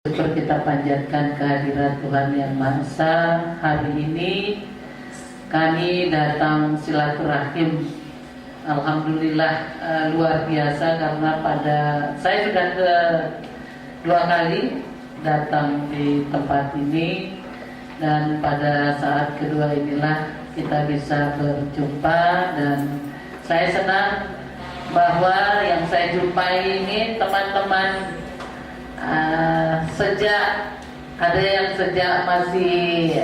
Syukur kita panjatkan kehadiran Tuhan Yang Maha Esa. Hari ini kami datang silaturahim. Alhamdulillah luar biasa karena saya sudah kedua kali datang di tempat ini, dan pada saat kedua inilah kita bisa berjumpa, dan saya senang bahwa yang saya jumpai ini teman-teman ada yang sejak masih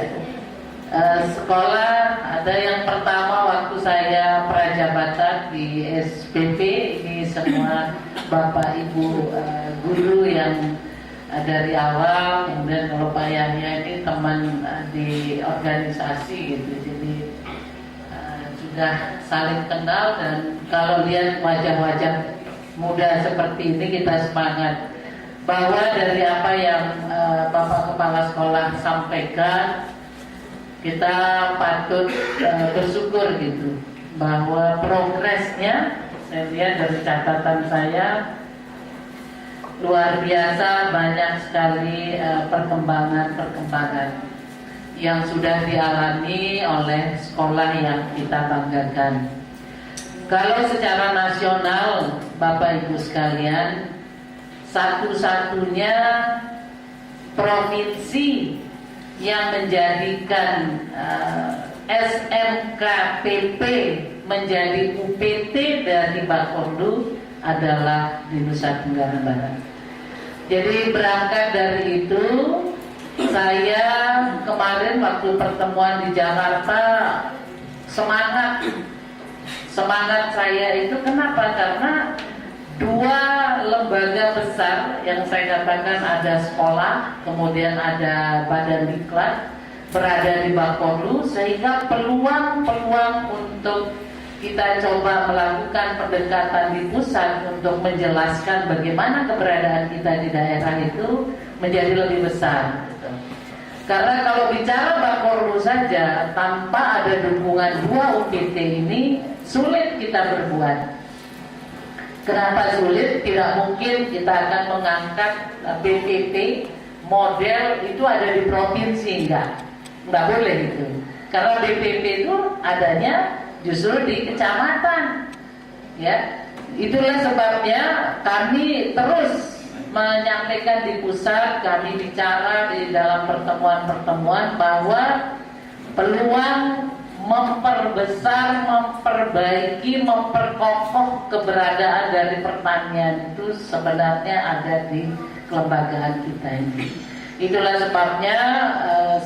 sekolah, ada yang pertama waktu saya prajabatan di SPP. Ini semua bapak ibu guru yang dari awal, kemudian kalau Pak Yahya ini teman di organisasi gitu, jadi sudah saling kenal. Dan kalau lihat wajah-wajah muda seperti ini, kita semangat bahwa dari apa yang Bapak Kepala Sekolah sampaikan, kita patut bersyukur gitu, bahwa progresnya, saya lihat dari catatan saya, luar biasa, banyak sekali perkembangan yang sudah dialami oleh sekolah yang kita banggakan. Kalau secara nasional, Bapak Ibu sekalian, satu-satunya provinsi yang menjadikan SMKPP menjadi UPT dari Bakondu adalah di Nusa Tenggara Barat. Jadi berangkat dari itu, saya kemarin waktu pertemuan di Jakarta, semangat saya itu kenapa? Karena dua lembaga besar yang saya katakan, ada sekolah, kemudian ada badan diklat, berada di Bakondu, sehingga peluang untuk kita coba melakukan pendekatan di pusat untuk menjelaskan bagaimana keberadaan kita di daerah itu menjadi lebih besar. Karena kalau bicara Bakondu saja, tanpa ada dukungan dua UPT ini, sulit kita berbuat. Kenapa sulit? Tidak mungkin kita akan mengangkat BPP model itu ada di provinsi, nggak boleh itu. Karena BPP itu adanya justru di kecamatan, ya. Itulah sebabnya kami terus menyampaikan di pusat, kami bicara di dalam pertemuan-pertemuan bahwa peluang memperbesar, memperbaiki, memperkokoh keberadaan dari pertanian itu sebenarnya ada di kelembagaan kita ini. Itulah sebabnya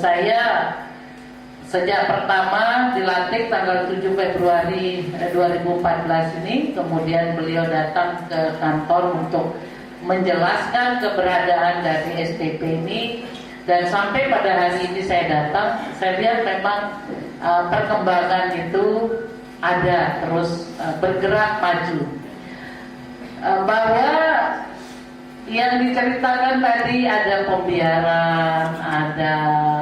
saya sejak pertama dilantik tanggal 7 Februari 2014 ini, kemudian beliau datang ke kantor untuk menjelaskan keberadaan dari STP ini, dan sampai pada hari ini saya datang, saya lihat memang perkembangan itu ada terus bergerak maju. Bahwa yang diceritakan tadi ada pembiaran, ada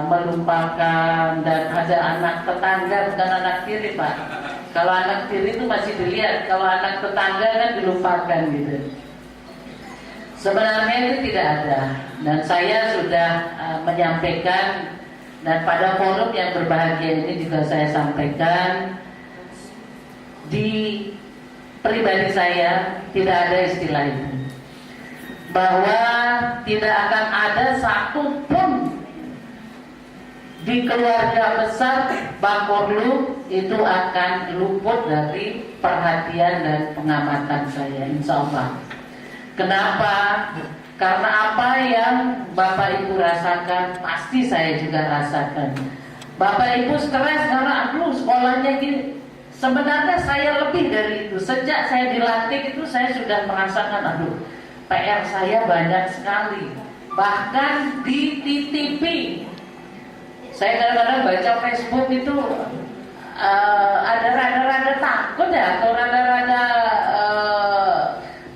melupakan, dan ada anak tetangga, bukan anak tiri, Pak. Kalau anak tiri itu masih dilihat, kalau anak tetangga kan dilupakan gitu. Sebenarnya itu tidak ada, dan saya sudah menyampaikan, dan pada forum yang berbahagia ini juga saya sampaikan, di pribadi saya tidak ada istilah itu, bahwa tidak akan ada satupun di keluarga besar Bakondu itu akan luput dari perhatian dan pengamatan saya, insya Allah. Kenapa? Karena apa yang Bapak Ibu rasakan, pasti saya juga rasakan. Bapak Ibu stres karena sekolahnya gini. Sebenarnya saya lebih dari itu. Sejak saya dilantik itu saya sudah merasakan, PR saya banyak sekali. Bahkan dititipi. Saya kadang-kadang baca Facebook itu ada rada-rada takut ya, atau rada-rada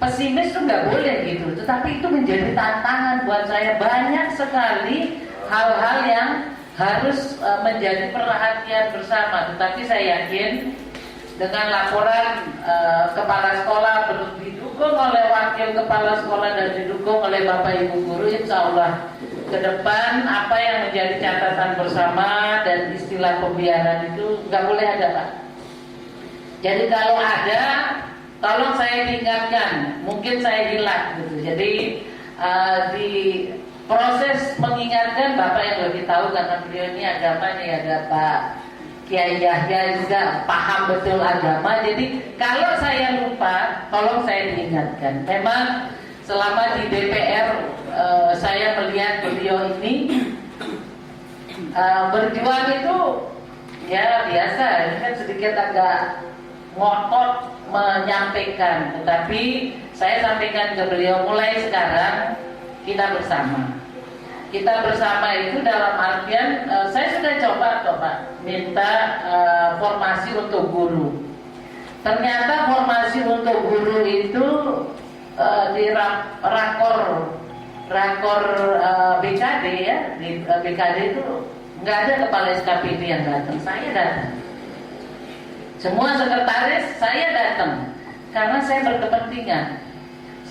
pesimis tuh nggak boleh gitu. Tetapi itu menjadi tantangan buat saya. Banyak sekali hal-hal yang harus menjadi perhatian bersama. Tetapi saya yakin dengan laporan kepala sekolah begitu didukung oleh wakil kepala sekolah dan didukung oleh Bapak Ibu guru, insya Allah ke depan apa yang menjadi catatan bersama dan istilah pembiaran itu nggak boleh ada, Pak. Jadi kalau ada, tolong saya diingatkan, mungkin saya hilang gitu. Jadi di proses mengingatkan, Bapak yang lebih tahu karena beliau ini agamanya, ada Pak Kiai Yahya juga paham betul agama. Jadi kalau saya lupa, tolong saya diingatkan. Memang selama di DPR saya melihat beliau ini berjuang itu ya biasa, ini kan sedikit agak ngotot menyampaikan, tetapi saya sampaikan ke beliau, mulai sekarang kita bersama. Kita bersama itu dalam artian saya sudah coba minta formasi untuk guru. Ternyata formasi untuk guru itu di rakor BKD ya, di BKD itu nggak ada kepala SKPD yang datang, saya datang. Semua sekretaris saya datang karena saya berkepentingan.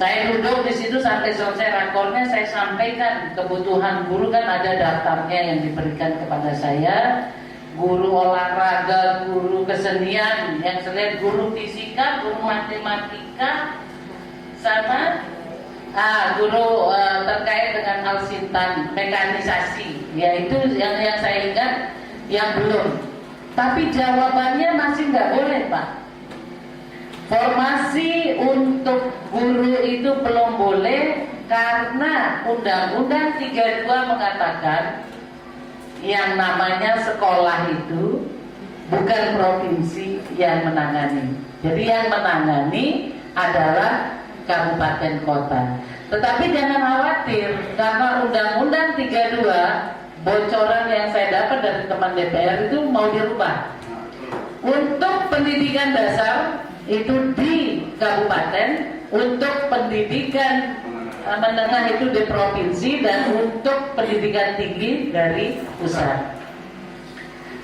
Saya duduk di situ sampai selesai rakornya, saya sampaikan kebutuhan guru, kan ada daftarnya yang diberikan kepada saya. Guru olahraga, guru kesenian, yang selain guru fisika, guru matematika, sama guru terkait dengan alsintan, mekanisasi. Ya itu yang saya ingat, yang belum. Tapi jawabannya masih nggak boleh, Pak. Formasi untuk guru itu belum boleh karena Undang-Undang 32 mengatakan yang namanya sekolah itu bukan provinsi yang menangani. Jadi yang menangani adalah kabupaten kota. Tetapi jangan khawatir, karena Undang-Undang 32, bocoran yang saya dapat dari teman DPR itu mau dirubah. Untuk pendidikan dasar itu di kabupaten, untuk pendidikan menengah itu di provinsi, dan untuk pendidikan tinggi dari pusat.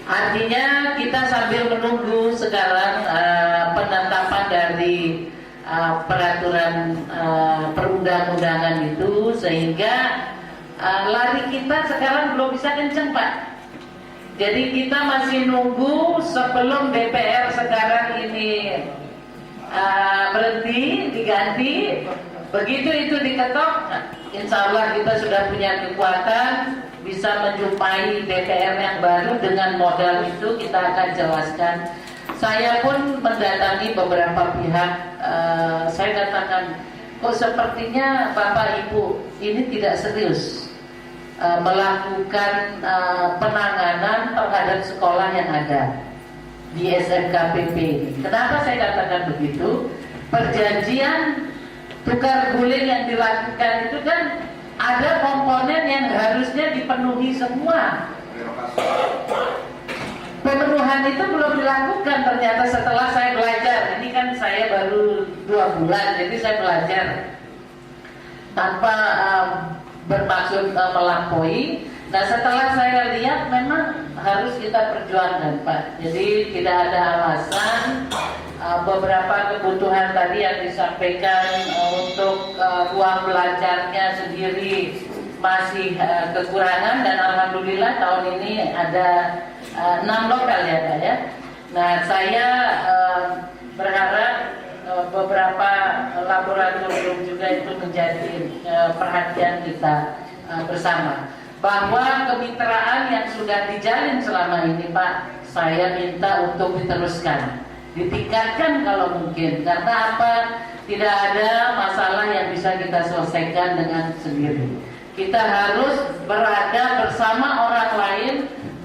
Artinya kita sambil menunggu sekarang penetapan dari peraturan perundang-undangan itu, sehingga lari kita sekarang belum bisa kenceng, Pak. Jadi kita masih nunggu sebelum DPR sekarang ini berhenti, diganti. Begitu itu diketok, insya Allah kita sudah punya kekuatan bisa menjumpai DPR yang baru. Dengan modal itu kita akan jelaskan. Saya pun mendatangi beberapa pihak. Saya katakan, kok sepertinya Bapak Ibu ini tidak serius melakukan penanganan terhadap sekolah yang ada di SMKPP ini. Kenapa saya katakan begitu? Perjanjian tukar guling yang dilakukan itu kan ada komponen yang harusnya dipenuhi semua. Pemenuhan itu belum dilakukan ternyata setelah saya belajar. Ini kan saya baru 2 bulan, jadi saya belajar tanpa bermaksud melampaui. Nah setelah saya lihat memang harus kita perjuangkan, Pak. Jadi tidak ada alasan. Beberapa kebutuhan tadi yang disampaikan untuk ruang belajarnya sendiri masih kekurangan, dan alhamdulillah tahun ini ada 6 lokal ya, Pak ya. Nah saya berharap beberapa laboratorium juga itu menjadi perhatian kita bersama, bahwa kemitraan yang sudah dijalin selama ini, Pak, saya minta untuk diteruskan, ditingkatkan kalau mungkin. Karena apa? Tidak ada masalah yang bisa kita selesaikan dengan sendiri. Kita harus berada bersama orang lain,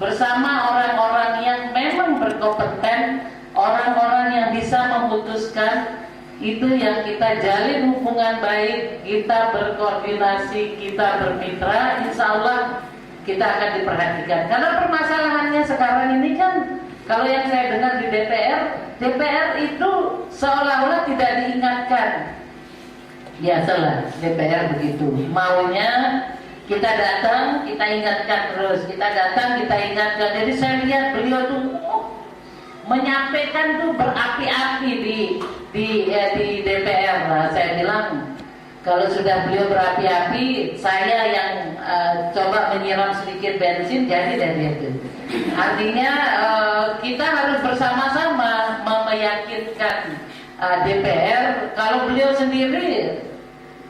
bersama orang-orang yang memang berkompeten, orang-orang yang bisa memutuskan. Itu yang kita jalin hubungan baik, kita berkoordinasi, kita bermitra, insya Allah kita akan diperhatikan. Karena permasalahannya sekarang ini kan, kalau yang saya dengar di DPR itu seolah-olah tidak diingatkan. Biasalah DPR begitu, maunya kita datang, kita ingatkan terus, kita datang, kita ingatkan. Jadi saya lihat beliau tuh menyampaikan tuh berapi-api di DPR. Nah, saya bilang kalau sudah beliau berapi-api, saya yang coba menyiram sedikit bensin, jadi dari itu. Artinya kita harus bersama-sama meyakinkan DPR. Kalau beliau sendiri,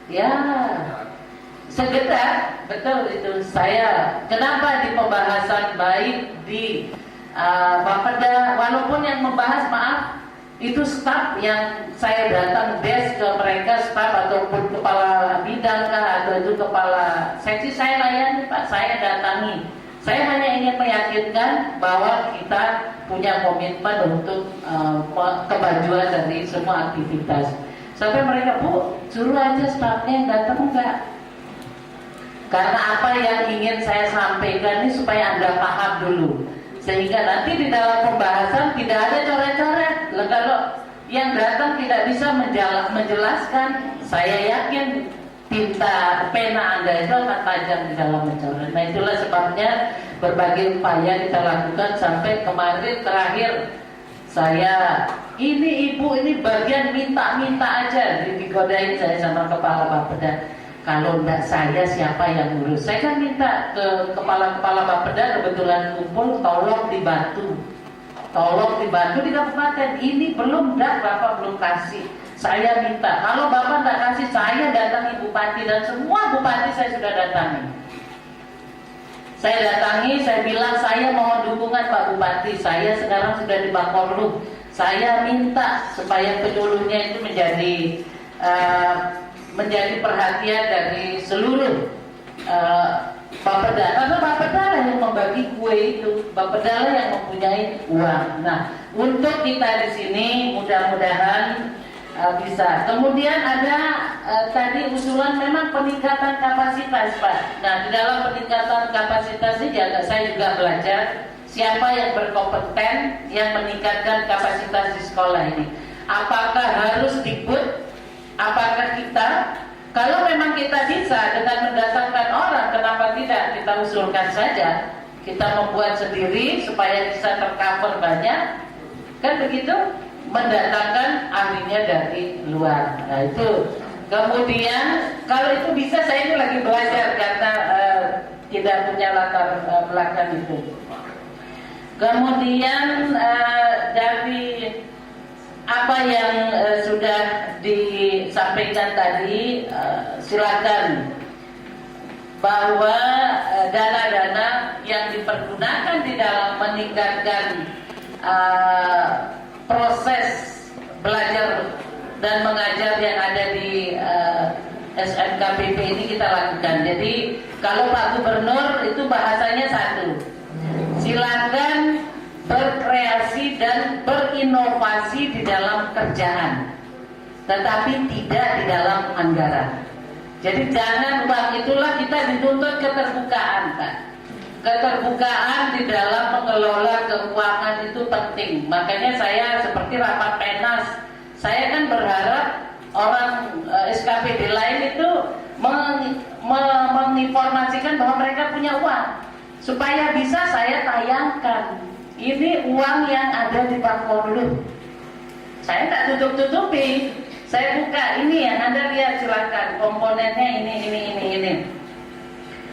ya sekedar, betul itu. Saya kenapa di pembahasan baik di Bapeda, walaupun yang membahas, maaf, itu staf yang saya datang desk ke mereka, staf ataupun kepala bidang kah, atau itu kepala seksi, saya layani Pak, saya datangi. Saya hanya ingin meyakinkan bahwa kita punya komitmen untuk kemajuan dari semua aktivitas. Sampai mereka, Bu, suruh aja stafnya yang datang, enggak. Karena apa yang ingin saya sampaikan ini supaya Anda paham dulu, sehingga nanti di dalam pembahasan tidak ada coret-coret. Kalau yang datang tidak bisa menjelaskan, saya yakin tinta pena Anda itu akan tajam di dalam mencoret. Nah, itulah sebabnya berbagai upaya kita lakukan sampai kemarin terakhir saya, ini Ibu, ini bagian minta-minta aja, digodain saya sama kepala Bapeda. Kalau enggak saya, siapa yang ngurus? Saya kan minta ke kepala-kepala Bapeda, kebetulan kumpul, tolong dibantu di kabupaten. Ini belum, enggak, Bapak belum kasih. Saya minta, kalau Bapak enggak kasih, saya datangi Bupati, dan semua Bupati saya sudah datangi. Saya bilang, saya mohon dukungan Pak Bupati. Saya sekarang sudah di Bakorlu. Saya minta supaya penyuluhnya itu menjadi perhatian dari seluruh Bapeda. Karena Bapeda lah yang membagi kue itu, Bapeda lah yang mempunyai uang. Nah, untuk kita di sini mudah-mudahan bisa. Kemudian ada tadi usulan memang peningkatan kapasitas, Pak. Nah, di dalam peningkatan kapasitas ini saya juga belajar siapa yang berkompeten yang meningkatkan kapasitas di sekolah ini. Apakah harus Dikbud? Apakah kita, kalau memang kita bisa dengan mendatangkan orang, kenapa tidak kita usulkan saja, kita membuat sendiri supaya bisa tercover banyak, kan begitu, mendatangkan ahlinya dari luar. Nah itu, kemudian kalau itu bisa, saya ini lagi belajar karena tidak punya latar belakang itu. Kemudian dari apa yang sudah disampaikan tadi, silakan bahwa dana-dana yang dipergunakan di dalam meningkatkan proses belajar dan mengajar yang ada di SMKPP ini kita lakukan. Jadi kalau Pak Gubernur itu bahasanya satu, silakan berkreasi dan berinovasi di dalam kerjaan, tetapi tidak di dalam anggaran. Jadi jangan uang itulah, kita dituntut keterbukaan, Pak. Keterbukaan di dalam mengelola keuangan itu penting. Makanya saya seperti rapat Penas, saya kan berharap orang SKPD lain itu menginformasikan bahwa mereka punya uang, supaya bisa saya tayangkan. Ini uang yang ada di Bakorlu. Saya tak tutup-tutupi. Saya buka, ini yang Anda lihat, silakan. Komponennya ini.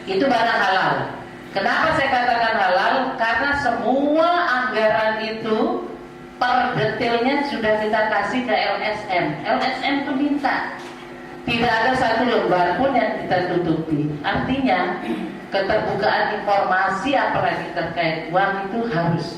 Itu barang halal. Kenapa saya katakan halal? Karena semua anggaran itu per detailnya sudah kita kasih ke LSM. LSM itu minta. Tidak ada satu lembar pun yang kita tutupi. Artinya keterbukaan informasi apalagi terkait uang itu harus.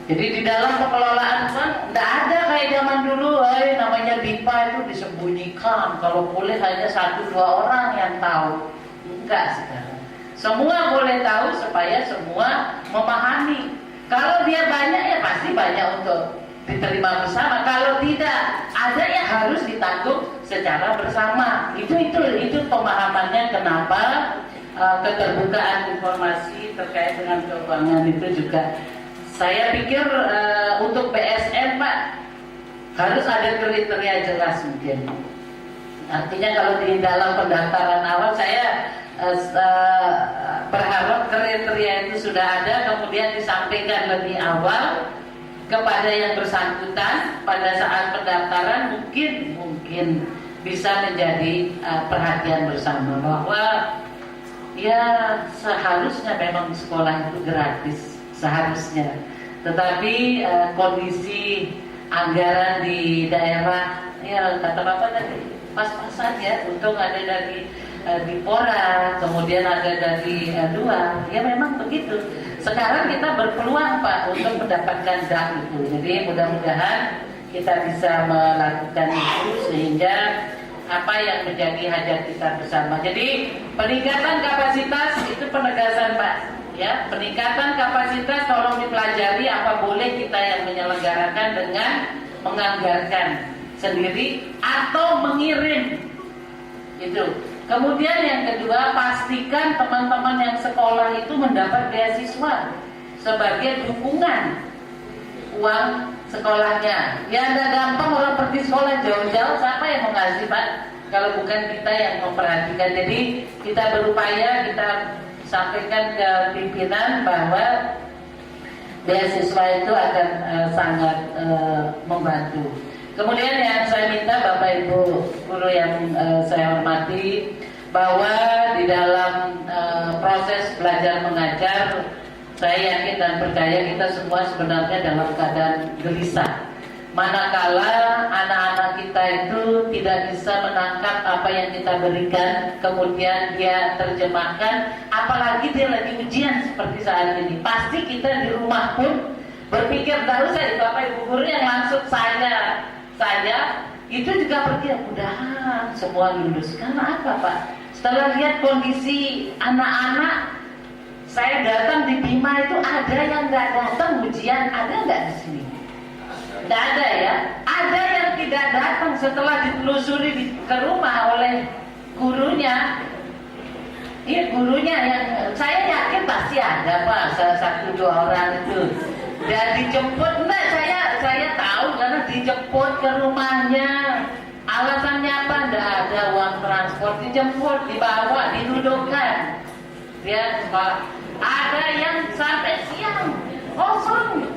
Jadi di dalam pengelolaan uang tidak ada kayak zaman dulu, namanya BIPA itu disembunyikan. Kalau boleh hanya 1-2 orang yang tahu. Enggak sekarang. Semua boleh tahu supaya semua memahami. Kalau dia banyak ya pasti banyak untuk diterima bersama. Kalau tidak, ada yang harus ditanggung secara bersama. Itu pemahamannya kenapa keterbukaan informasi terkait dengan keuangan itu juga. Saya pikir untuk BSN, Pak, harus ada kriteria jelas mungkin. Artinya kalau di dalam pendaftaran awal saya berharap kriteria itu sudah ada, kemudian disampaikan lebih awal kepada yang bersangkutan pada saat pendaftaran mungkin bisa menjadi perhatian bersama bahwa ya seharusnya memang sekolah itu gratis seharusnya, tetapi kondisi anggaran di daerah ya kata Bapak tadi pas-pasan ya, untung ada dari Dipora, kemudian ada dari dua, ya memang begitu. Sekarang kita berpeluang Pak untuk mendapatkan DAK itu, jadi mudah-mudahan kita bisa melakukan itu sehingga apa yang menjadi hajat kita bersama. Jadi peningkatan kapasitas itu penegasan Pak, ya peningkatan kapasitas tolong dipelajari apa boleh kita yang menyelenggarakan dengan menganggarkan sendiri atau mengirim itu. Kemudian yang kedua, pastikan teman-teman yang sekolah itu mendapat beasiswa sebagai dukungan uang sekolahnya. Ya nggak gampang orang pergi sekolah jauh-jauh, siapa yang mau ngasih Pak? Kalau bukan kita yang memperhatikan. Jadi kita berupaya, kita sampaikan ke pimpinan bahwa beasiswa itu akan sangat membantu. Kemudian yang saya minta Bapak Ibu guru yang saya hormati, bahwa di dalam proses belajar mengajar, saya yakin dan percaya kita semua sebenarnya dalam keadaan gelisah. Manakala anak-anak kita itu tidak bisa menangkap apa yang kita berikan, kemudian dia terjemahkan, apalagi dia lagi ujian seperti saat ini. Pasti kita di rumah pun berpikir, tidak usah Bapak Ibu guru yang langsung saya itu juga pergi, mudah-mudahan semua lulus. Karena apa Pak? Setelah lihat kondisi anak-anak, saya datang di Bima itu ada yang nggak datang ujian, ada nggak di sini? Nggak ada ya. Ada yang tidak datang setelah ditelusuri ke rumah oleh gurunya. Iya gurunya yang saya yakin pasti ada Pak, salah satu dua orang itu. Dan dijemput, enggak saya tahu karena dijemput ke rumahnya. Alasannya apa? Enggak ada uang transport, dijemput, dibawa, didudukkan. Ya Pak, ada yang sampai siang kosong.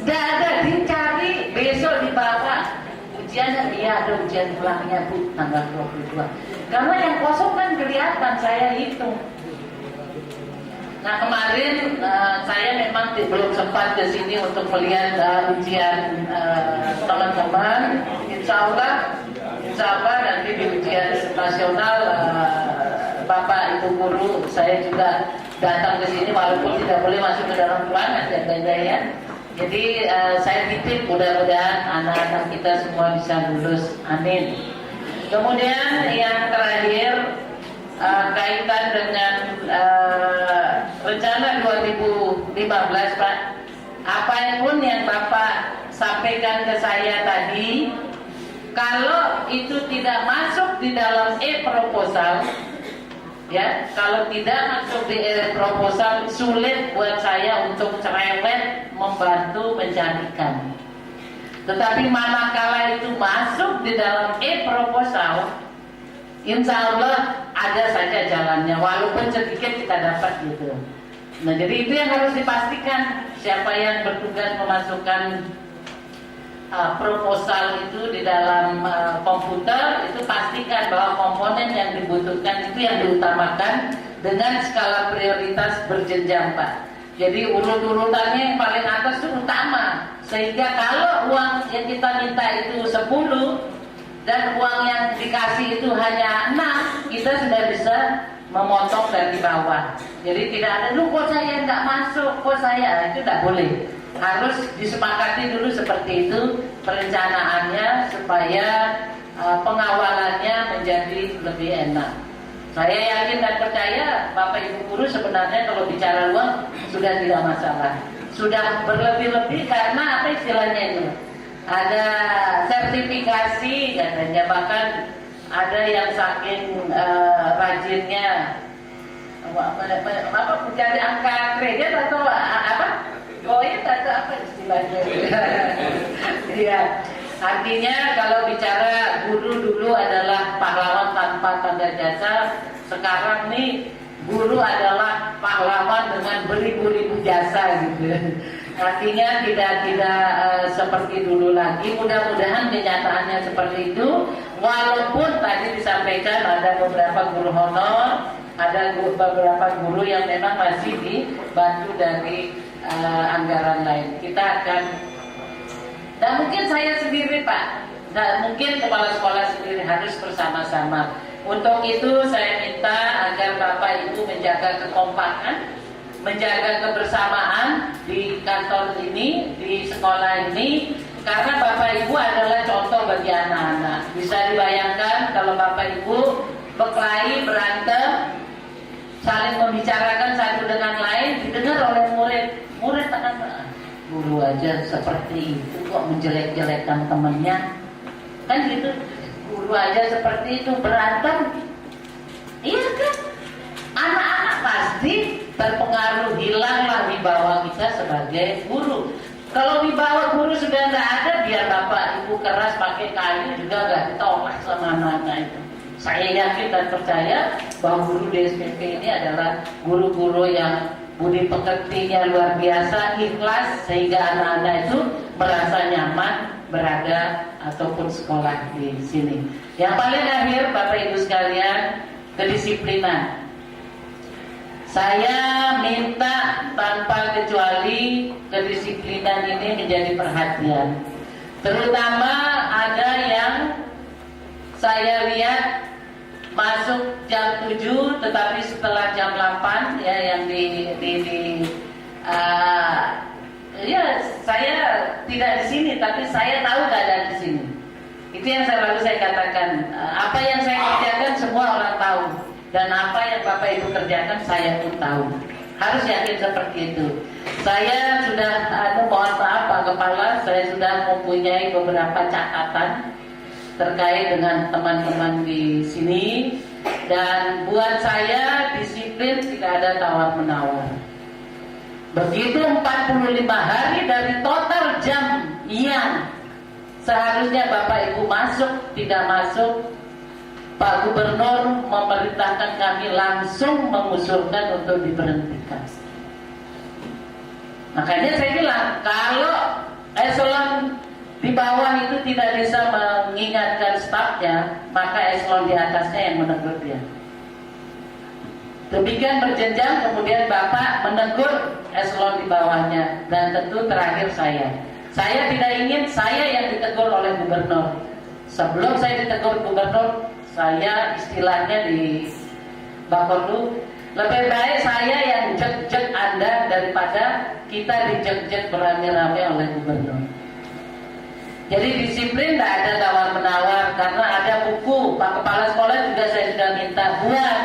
Enggak ada, dicari, besok dibawa. Ujiannya dia ada ujian ulangnya Bu, tanggal 22. Karena yang kosong kan kelihatan, saya hitung. Nah kemarin saya memang belum sempat ke sini untuk melihat ujian teman-teman. Insya Allah nanti di ujian nasional Bapak Ibu guru saya juga datang ke sini walaupun tidak boleh masuk ke dalam ruangan ya. Jadi saya titip mudah-mudahan anak-anak kita semua bisa lulus. Amin. Kemudian yang terakhir kaitan dengan rencana 2015 Pak, apapun yang Bapak sampaikan ke saya tadi, kalau itu tidak masuk di dalam e-proposal, ya kalau tidak masuk di e-proposal, sulit buat saya untuk cerewet membantu mencarikan. Tetapi manakala itu masuk di dalam e-proposal, insya Allah ada saja jalannya, walaupun sedikit kita dapat gitu. Nah jadi itu yang harus dipastikan, siapa yang bertugas memasukkan proposal itu di dalam komputer, itu pastikan bahwa komponen yang dibutuhkan itu yang diutamakan dengan skala prioritas berjenjang Pak. Jadi urut-urutannya yang paling atas itu utama, sehingga kalau uang yang kita minta itu 10 dan uang yang dikasih itu hanya 6, kita sudah bisa memotong dari bawah. Jadi tidak ada, lu kok saya nggak masuk, kok saya, itu tidak boleh. Harus disepakati dulu seperti itu perencanaannya supaya pengawalannya menjadi lebih enak. Saya yakin dan percaya Bapak Ibu guru sebenarnya kalau bicara uang sudah tidak masalah. Sudah berlebih-lebih karena apa istilahnya itu? Ada sertifikasi katanya, bahkan ada yang saking rajinnya apa mencari angka kredit atau apa? Koin atau apa istilahnya? Iya. Artinya kalau bicara guru dulu adalah pahlawan tanpa tanda jasa, sekarang nih guru adalah pahlawan dengan beribu-ribu jasa gitu. artinya tidak seperti dulu lagi. Mudah-mudahan kenyataannya seperti itu. Walaupun tadi disampaikan ada beberapa guru honor, ada beberapa guru yang memang masih dibantu dari anggaran lain. Kita akan, dan mungkin saya sendiri Pak, dan mungkin kepala sekolah sendiri harus bersama-sama. Untuk itu saya minta agar Bapak Ibu menjaga kekompakan, menjaga kebersamaan di kantor ini, di sekolah ini, karena Bapak Ibu adalah contoh bagi anak-anak. Bisa dibayangkan kalau Bapak Ibu berkelahi, berantem, saling membicarakan satu dengan lain, didengar oleh murid akan, guru aja seperti itu kok menjelek-jelekkan temannya, kan gitu. Guru aja seperti itu berantem, iya kan? Anak-anak pasti terpengaruh, hilanglah wibawa kita sebagai guru. Kalau wibawa guru sudah nggak ada, biar Bapak Ibu keras pakai kayu juga nggak ditolak sama anak-anak itu. Saya yakin dan percaya bahwa guru di SPP ini adalah guru-guru yang budi pekertinya luar biasa, ikhlas, sehingga anak-anak itu merasa nyaman berada ataupun sekolah di sini. Yang paling akhir, Bapak Ibu sekalian, kedisiplinan. Saya minta tanpa kecuali kedisiplinan ini menjadi perhatian. Terutama ada yang saya lihat masuk jam 7 tetapi setelah jam 8 ya, yang ya saya tidak di sini tapi saya tahu keadaan di sini. Itu yang selalu saya katakan, apa yang saya kerjakan semua orang tahu, dan apa yang Bapak Ibu kerjakan saya pun tahu. Harus yakin seperti itu. Saya sudah, mohon maaf Pak Kepala, saya sudah mempunyai beberapa catatan terkait dengan teman-teman di sini, dan buat saya disiplin tidak ada tawar-menawar. Begitu 45 hari dari total jam yang seharusnya Bapak Ibu masuk, tidak masuk, Pak Gubernur memerintahkan kami langsung mengusulkan untuk diberhentikan. Makanya saya bilang, kalau eselon di bawah itu tidak bisa mengingatkan stafnya, maka eselon di atasnya yang menegur dia. Demikian berjenjang, kemudian Bapak menegur eselon di bawahnya, dan tentu terakhir saya. Saya tidak ingin saya yang ditegur oleh gubernur. Sebelum saya ditegur gubernur, saya istilahnya di Bakorlu, lebih baik saya yang jek-jek Anda daripada kita dijek-jek beramai-ramai oleh gubernur. Jadi disiplin, tidak ada tawar-menawar, karena ada buku. Pak Kepala Sekolah juga saya sudah minta buat.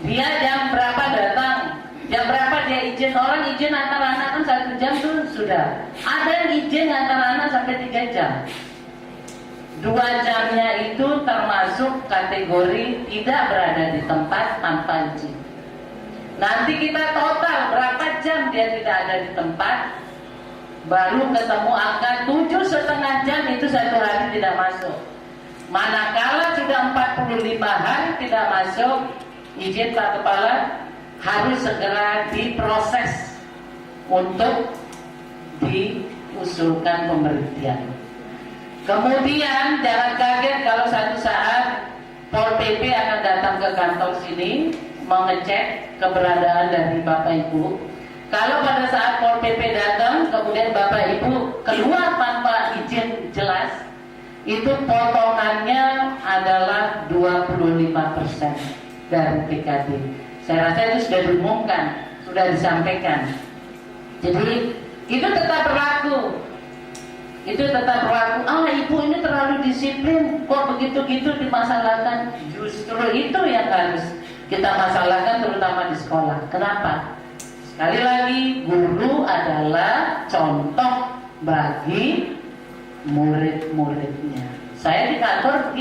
Dia jam berapa datang, jam berapa dia izin. Orang izin antar anak kan 1 jam tuh sudah. Ada yang izin antar anak sampai 3 jam. 2 jamnya itu termasuk kategori tidak berada di tempat tanpa izin. Nanti kita total berapa jam dia tidak ada di tempat, baru ketemu angka 7,5 jam itu 1 hari tidak masuk. Manakala sudah 45 hari tidak masuk, izin Pak Kepala, harus segera diproses untuk diusulkan pemberhentian. Kemudian jangan kaget kalau satu saat Pol PP akan datang ke kantor sini mengecek keberadaan dari Bapak Ibu. Kalau pada saat Pol PP datang, kemudian Bapak Ibu keluar tanpa izin jelas, itu potongannya adalah 25% dari PKD. Saya rasa itu sudah diumumkan, sudah disampaikan. Jadi itu tetap berlaku. Itu tetap berlaku. Ibu ini terlalu disiplin, kok begitu-gitu dimasalahkan. Justru itu yang harus kita masalahkan, terutama di sekolah. Kenapa? Sekali lagi, guru adalah contoh bagi murid-muridnya. Saya di kantor